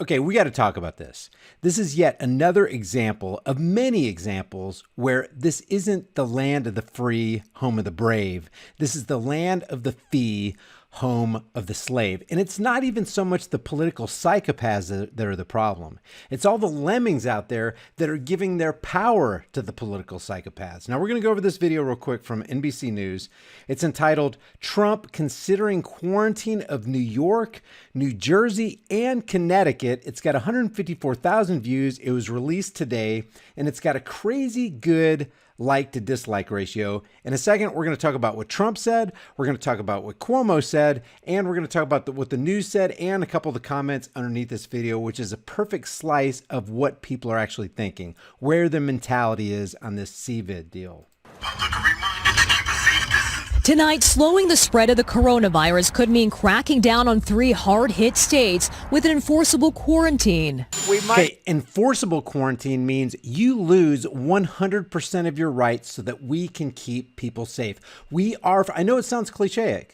Okay, we got to talk about this. This is yet another example of many examples where this isn't the land of the free, home of the brave. This is the land of the fee, home of the slave. And it's not even so much the political psychopaths that are the problem. It's all the lemmings out there that are giving their power to the political psychopaths. Now, we're going to go over this video real quick from NBC News. It's entitled, "Trump Considering Quarantine of New York, New Jersey, and Connecticut." It's got 154,000 views. It was released today, and it's got a crazy good like to dislike ratio. In a second, we're going to talk about what Trump said. We're going to talk about what Cuomo said, and we're going to talk about what the news said and a couple of the comments underneath this video, which is a perfect slice of what people are actually thinking, where their mentality is on this CVID deal. Tonight, slowing the spread of the coronavirus could mean cracking down on 3 hard-hit states with an enforceable quarantine. Okay, enforceable quarantine means you lose 100% of your rights so that we can keep people safe. We are, I know it sounds clichéic,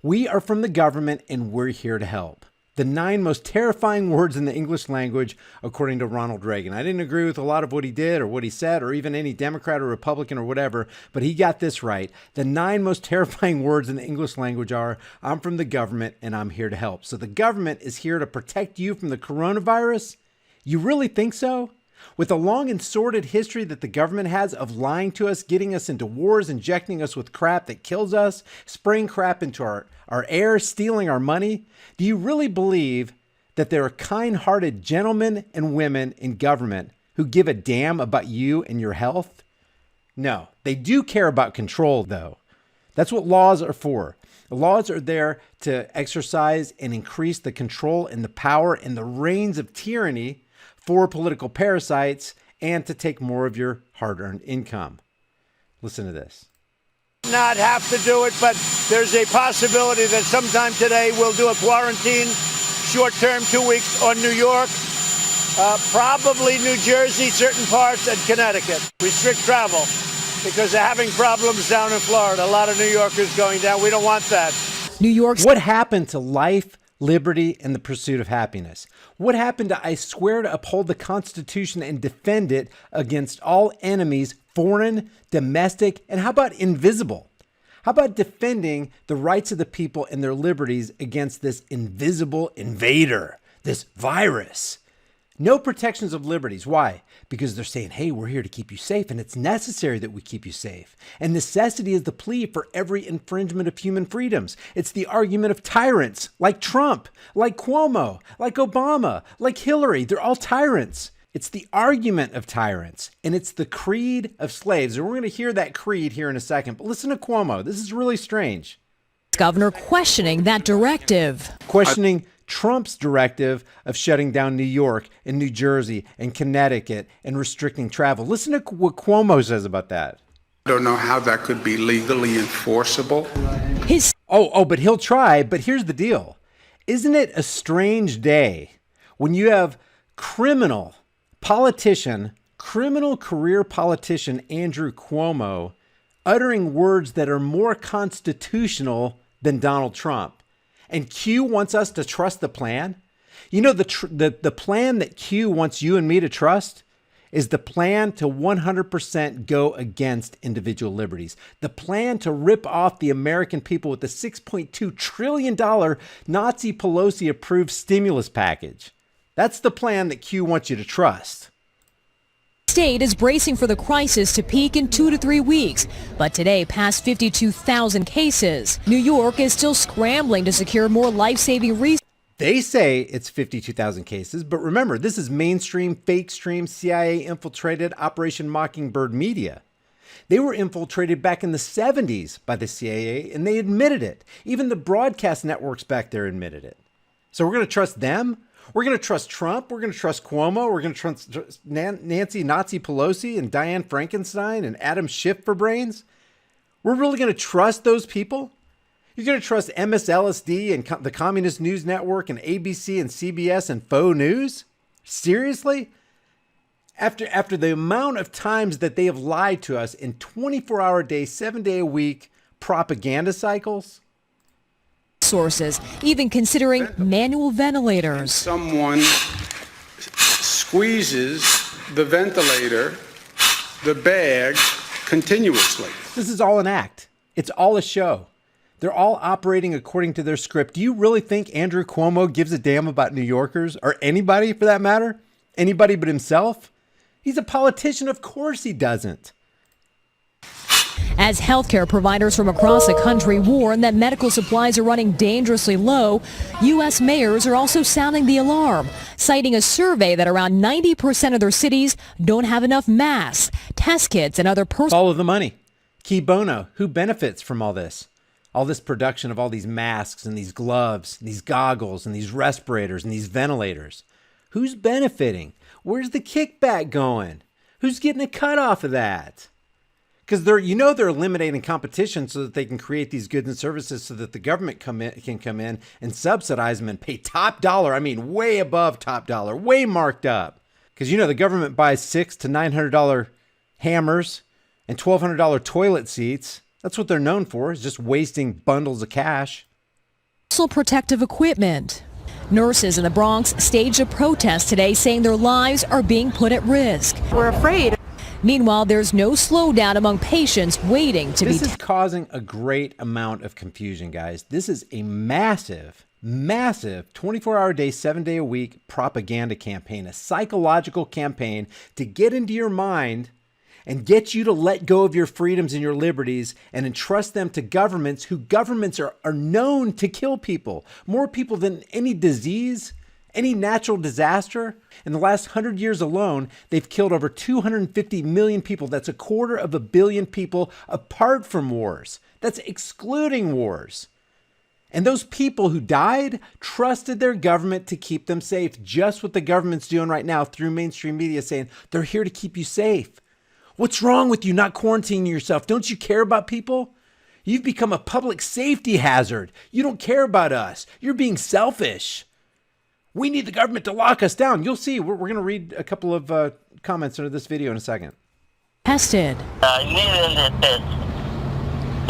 we are from the government and we're here to help. The 9 most terrifying words in the English language, according to Ronald Reagan. I didn't agree with a lot of what he did or what he said or even any Democrat or Republican or whatever, but he got this right. The 9 most terrifying words in the English language are, I'm from the government and I'm here to help. So the government is here to protect you from the coronavirus? You really think so? With a long and sordid history that the government has of lying to us, getting us into wars, injecting us with crap that kills us, spraying crap into our air, stealing our money, do you really believe that there are kind-hearted gentlemen and women in government who give a damn about you and your health? No, they do care about control, though. That's what laws are for. The laws are there to exercise and increase the control and the power and the reins of tyranny for political parasites and to take more of your hard-earned income. Listen to this. Not have to do it, but there's a possibility that sometime today we'll do a quarantine, short-term, 2 weeks on New York, probably New Jersey, certain parts, and Connecticut. Restrict travel because they're having problems down in Florida. A lot of New Yorkers going down. We don't want that. New York's What happened to life, liberty, and the pursuit of happiness? What happened to I swear to uphold the Constitution and defend it against all enemies, foreign, domestic, and how about invisible? How about defending the rights of the people and their liberties against this invisible invader, this virus? No protections of liberties. Why? Because they're saying, hey, we're here to keep you safe, and it's necessary that we keep you safe. And necessity is the plea for every infringement of human freedoms. It's the argument of tyrants like Trump, like Cuomo, like Obama, like Hillary. They're all tyrants. It's the argument of tyrants, and it's the creed of slaves. And we're going to hear that creed here in a second. But listen to Cuomo. This is really strange. governor questioning that directive. Questioning Trump's directive of shutting down New York and New Jersey and Connecticut and restricting travel. Listen to what Cuomo says about that. I don't know how that could be legally enforceable. But he'll try. But here's the deal. Isn't it a strange day when you have criminal career politician Andrew Cuomo uttering words that are more constitutional than Donald Trump? And Q wants us to trust the plan. You know, the plan that Q wants you and me to trust is the plan to 100% go against individual liberties. The plan to rip off the American people with the $6.2 trillion Nazi Pelosi approved stimulus package. That's the plan that Q wants you to trust. State is bracing for the crisis to peak in 2 to 3 weeks, but today passed 52,000 cases. New York is still scrambling to secure more life-saving resources. They say it's 52,000 cases, but remember, this is mainstream, fake stream, CIA-infiltrated Operation Mockingbird media. They were infiltrated back in the 70s by the CIA, and they admitted it. Even the broadcast networks back there admitted it. So we're going to trust them? We're going to trust Trump. We're going to trust Cuomo. We're going to trust Nancy Nazi Pelosi and Diane Frankenstein and Adam Schiff for brains. We're really going to trust those people? You're going to trust MSLSD and the Communist News Network and ABC and CBS and faux news? Seriously? After the amount of times that they have lied to us in 24-hour day, 7-day-a-week propaganda cycles? Sources, even considering manual ventilators. Someone squeezes the ventilator, the bag, continuously. This is all an act. It's all a show. They're all operating according to their script. Do you really think Andrew Cuomo gives a damn about New Yorkers, or anybody for that matter? Anybody but himself? He's a politician. Of course he doesn't. As healthcare providers from across the country warn that medical supplies are running dangerously low, U.S. mayors are also sounding the alarm, citing a survey that around 90% of their cities don't have enough masks, test kits, and other personal... Follow the money. Key bono. Who benefits from all this? All this production of all these masks and these gloves, and these goggles and these respirators and these ventilators. Who's benefiting? Where's the kickback going? Who's getting a cut off of that? Because they're eliminating competition so that they can create these goods and services so that the government can come in and subsidize them and pay top dollar. I mean, way above top dollar, way marked up. Because the government buys $600 to $900 hammers and $1,200 toilet seats. That's what they're known for, is just wasting bundles of cash. Personal protective equipment. Nurses in the Bronx staged a protest today saying their lives are being put at risk. We're afraid. Meanwhile, there's no slowdown among patients waiting to be... This is causing a great amount of confusion, guys. This is a massive 24-hour-a-day, 7-day-a-week propaganda campaign, a psychological campaign to get into your mind and get you to let go of your freedoms and your liberties and entrust them to governments are known to kill people. More people than any disease, any natural disaster. In the last 100 years alone, they've killed over 250 million people. That's 250 million people apart from wars. That's excluding wars. And those people who died trusted their government to keep them safe. Just what the government's doing right now through mainstream media, saying they're here to keep you safe. What's wrong with you not quarantining yourself? Don't you care about people? You've become a public safety hazard. You don't care about us. You're being selfish. We need the government to lock us down. You'll see. We're going to read a couple of comments under this video in a second. Tested. I needed the test.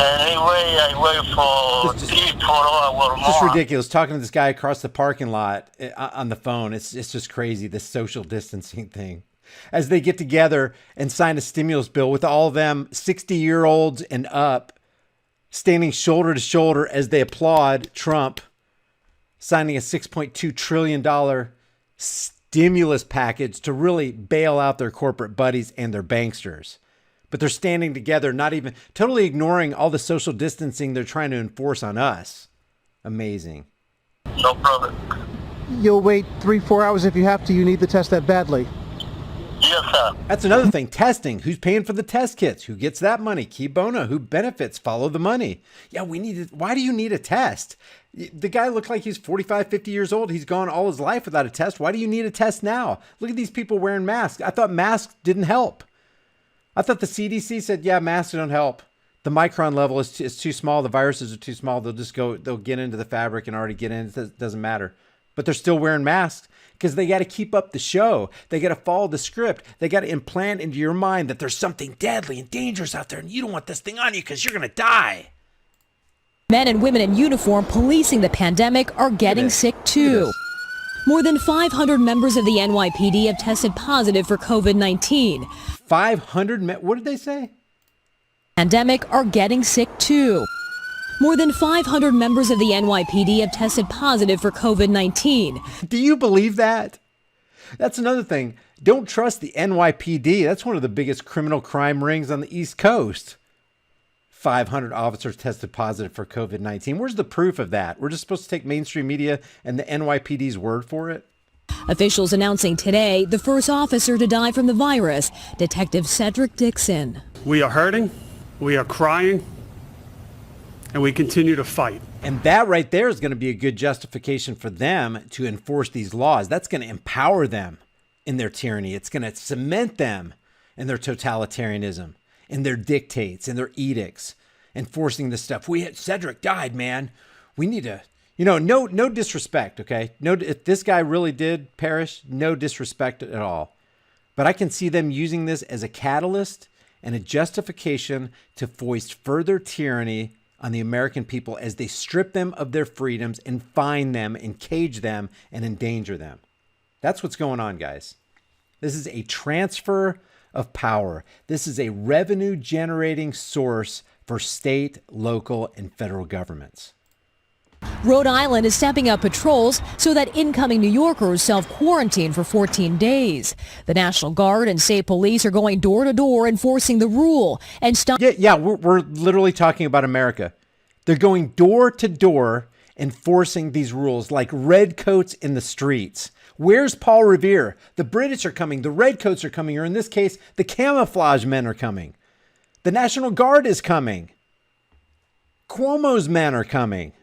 Anyway, I wait for 3-4 hours more. It's just ridiculous. Talking to this guy across the parking lot on the phone. It's just crazy, this social distancing thing. As they get together and sign a stimulus bill with all of them 60-year-olds and up standing shoulder to shoulder as they applaud Trump signing a $6.2 trillion stimulus package to really bail out their corporate buddies and their banksters. But they're standing together, not even totally ignoring all the social distancing they're trying to enforce on us. Amazing. No problem. You'll wait 3-4 hours if you have to. You need the test that badly. Yes, sir. That's another thing. Testing. Who's paying for the test kits? Who gets that money? Key bono. Who benefits? Follow the money. Yeah, why do you need a test? The guy looked like he's 45, 50 years old. He's gone all his life without a test. Why do you need a test now? Look at these people wearing masks. I thought masks didn't help. I thought the CDC said, yeah, masks don't help. The micron level is too small. The viruses are too small. They'll get into the fabric and already get in. It doesn't matter. But they're still wearing masks because they got to keep up the show. They got to follow the script. They got to implant into your mind that there's something deadly and dangerous out there and you don't want this thing on you because you're going to die. Men and women in uniform policing the pandemic are getting sick too. More than 500 members of the NYPD have tested positive for COVID-19. 500? What did they say? Pandemic are getting sick too. More than 500 members of the NYPD have tested positive for COVID-19. Do you believe that? That's another thing. Don't trust the NYPD. That's one of the biggest criminal crime rings on the East Coast. 500 officers tested positive for COVID-19. Where's the proof of that? We're just supposed to take mainstream media and the NYPD's word for it? Officials announcing today the first officer to die from the virus, Detective Cedric Dixon. We are hurting, we are crying, and we continue to fight. And that right there is going to be a good justification for them to enforce these laws. That's going to empower them in their tyranny. It's going to cement them in their totalitarianism, in their dictates, in their edicts, enforcing this stuff. Cedric died, man. We need to, no disrespect, okay? No, if this guy really did perish, no disrespect at all. But I can see them using this as a catalyst and a justification to foist further tyranny on the American people as they strip them of their freedoms and fine them and cage them and endanger them. That's what's going on, guys. This is a transfer of power. This is a revenue generating source for state, local, and federal governments. Rhode Island is stepping up patrols so that incoming New Yorkers self-quarantine for 14 days. The National Guard and state police are going door to door enforcing the rule and stop. Yeah, we're literally talking about America. They're going door to door enforcing these rules like redcoats in the streets. Where's Paul Revere? The British are coming. The redcoats are coming, or in this case, the camouflage men are coming. The National Guard is coming. Cuomo's men are coming.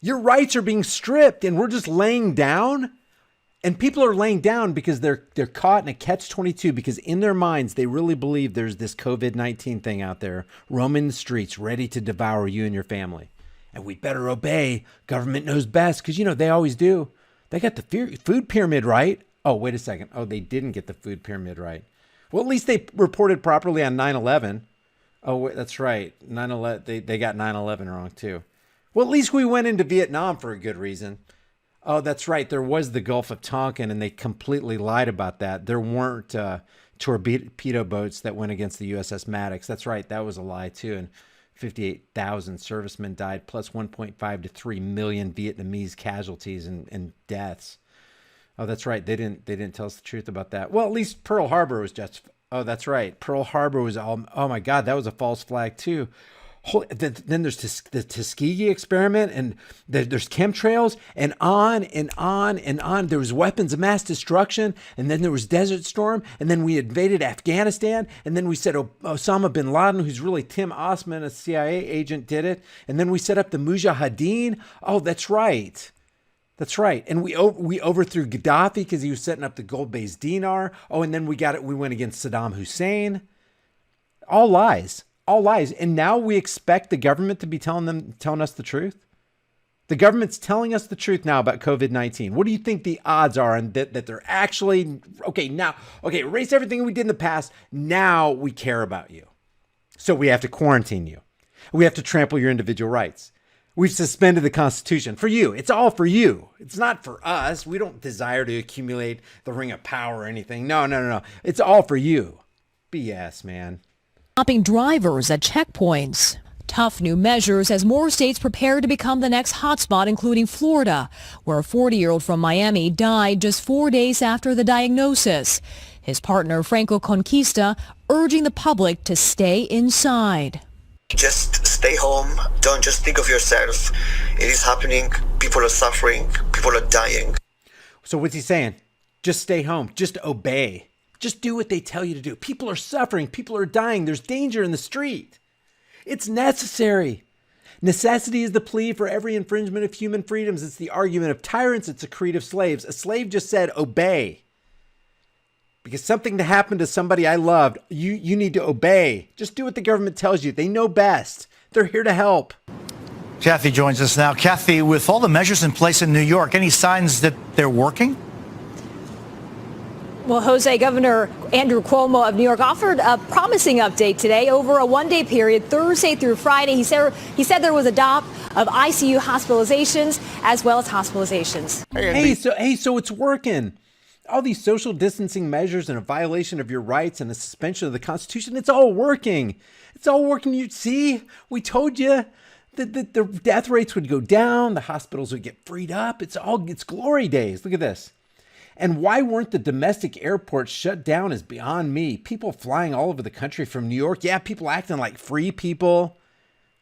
Your rights are being stripped and we're just laying down. And people are laying down because they're caught in a catch-22 because in their minds, they really believe there's this COVID-19 thing out there roaming the streets ready to devour you and your family. And we better obey. Government knows best because, you know, they always do. They got the food pyramid right. Oh, wait a second. Oh, they didn't get the food pyramid right. Well, at least they reported properly on 9/11. Oh, wait, that's right. 9/11. They got 9/11 wrong too. Well, at least we went into Vietnam for a good reason. Oh, that's right. There was the Gulf of Tonkin, and they completely lied about that. There weren't torpedo boats that went against the USS Maddox. That's right. That was a lie, too. And 58,000 servicemen died, plus 1.5 to 3 million Vietnamese casualties and deaths. Oh, that's right. They didn't tell us the truth about that. Well, at least Pearl Harbor was just... Oh, that's right. Pearl Harbor was all... Oh, my God. That was a false flag, too. Then there's the Tuskegee experiment, and there's chemtrails, and on and on and on. There was weapons of mass destruction, and then there was Desert Storm, and then we invaded Afghanistan, and then we said Osama bin Laden, who's really Tim Osman, a CIA agent, did it, and then we set up the Mujahideen. Oh, that's right. That's right. And we overthrew Gaddafi because he was setting up the gold-based dinar. Oh, and then we went against Saddam Hussein. All lies. All lies. And now we expect the government to be telling us the truth. The government's telling us the truth now about COVID-19. What do you think the odds are that they're actually, erase everything we did in the past. Now we care about you. So we have to quarantine you. We have to trample your individual rights. We've suspended the Constitution for you. It's all for you. It's not for us. We don't desire to accumulate the ring of power or anything. No. It's all for you. BS, man. Stopping drivers at checkpoints. Tough new measures as more states prepare to become the next hotspot, including Florida, where a 40-year-old from Miami died just 4 days after the diagnosis. His partner, Franco Conquista, urging the public to stay inside. Just stay home. Don't just think of yourself. It is happening. People are suffering. People are dying. So what's he saying? Just stay home. Just obey. Just do what they tell you to do. People are suffering. People are dying. There's danger in the street. It's necessary. Necessity is the plea for every infringement of human freedoms. It's the argument of tyrants. It's a creed of slaves. A slave just said, obey. Because something that happened to somebody I loved, you need to obey. Just do what the government tells you. They know best. They're here to help. Kathy joins us now. Kathy, with all the measures in place in New York, any signs that they're working? Well, Jose, Governor Andrew Cuomo of New York offered a promising update today over a one-day period, Thursday through Friday. He said there was a drop of ICU hospitalizations as well as hospitalizations. So it's working. All these social distancing measures and a violation of your rights and a suspension of the Constitution, it's all working. It's all working. You see, we told you that the death rates would go down. The hospitals would get freed up. It's glory days. Look at this. And why weren't the domestic airports shut down is beyond me. People flying all over the country from New York. Yeah, people acting like free people.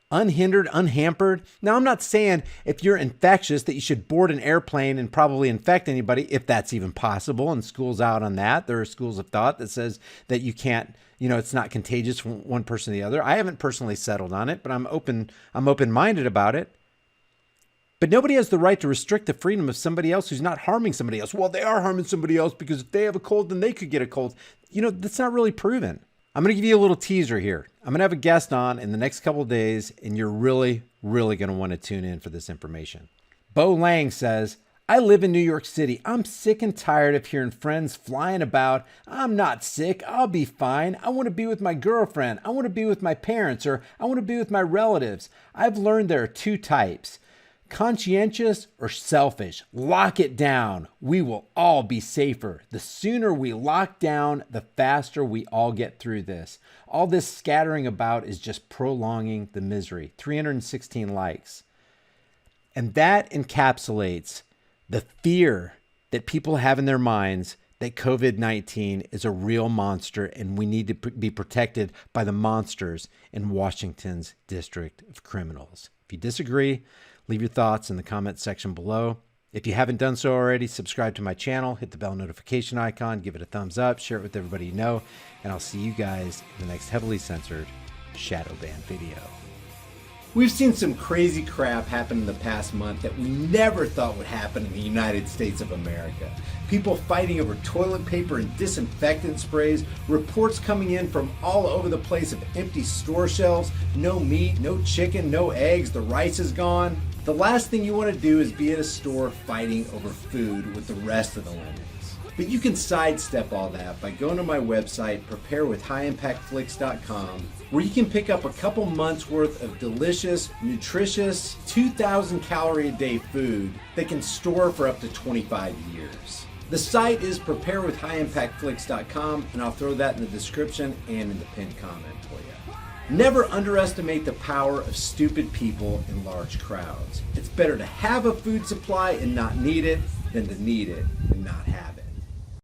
Unhindered, unhampered. Now, I'm not saying if you're infectious that you should board an airplane and probably infect anybody, if that's even possible. And schools out on that. There are schools of thought that says that you can't, it's not contagious from one person to the other. I haven't personally settled on it, but I'm open-minded about it. But nobody has the right to restrict the freedom of somebody else who's not harming somebody else. Well, they are harming somebody else because if they have a cold, then they could get a cold. That's not really proven. I'm going to give you a little teaser here. I'm going to have a guest on in the next couple of days, and you're really, really going to want to tune in for this information. Bo Lang says, I live in New York City. I'm sick and tired of hearing friends flying about. I'm not sick. I'll be fine. I want to be with my girlfriend. I want to be with my parents, or I want to be with my relatives. I've learned there are two types. Conscientious or selfish? Lock it down. We will all be safer. The sooner we lock down, the faster we all get through this. All this scattering about is just prolonging the misery. 316 likes. And that encapsulates the fear that people have in their minds that COVID-19 is a real monster and we need to be protected by the monsters in Washington's District of Criminals. If you disagree, leave your thoughts in the comments section below. If you haven't done so already, subscribe to my channel, hit the bell notification icon, give it a thumbs up, share it with everybody you know, and I'll see you guys in the next heavily censored shadow ban video. We've seen some crazy crap happen in the past month that we never thought would happen in the United States of America. People fighting over toilet paper and disinfectant sprays, reports coming in from all over the place of empty store shelves, no meat, no chicken, no eggs, the rice is gone. The last thing you want to do is be at a store fighting over food with the rest of the lemmings. But you can sidestep all that by going to my website, preparewithhighimpactflicks.com, where you can pick up a couple months worth of delicious, nutritious, 2,000 calorie a day food that can store for up to 25 years. The site is preparewithhighimpactflicks.com, and I'll throw that in the description and in the pinned comment for you. Never underestimate the power of stupid people in large crowds. It's better to have a food supply and not need it than to need it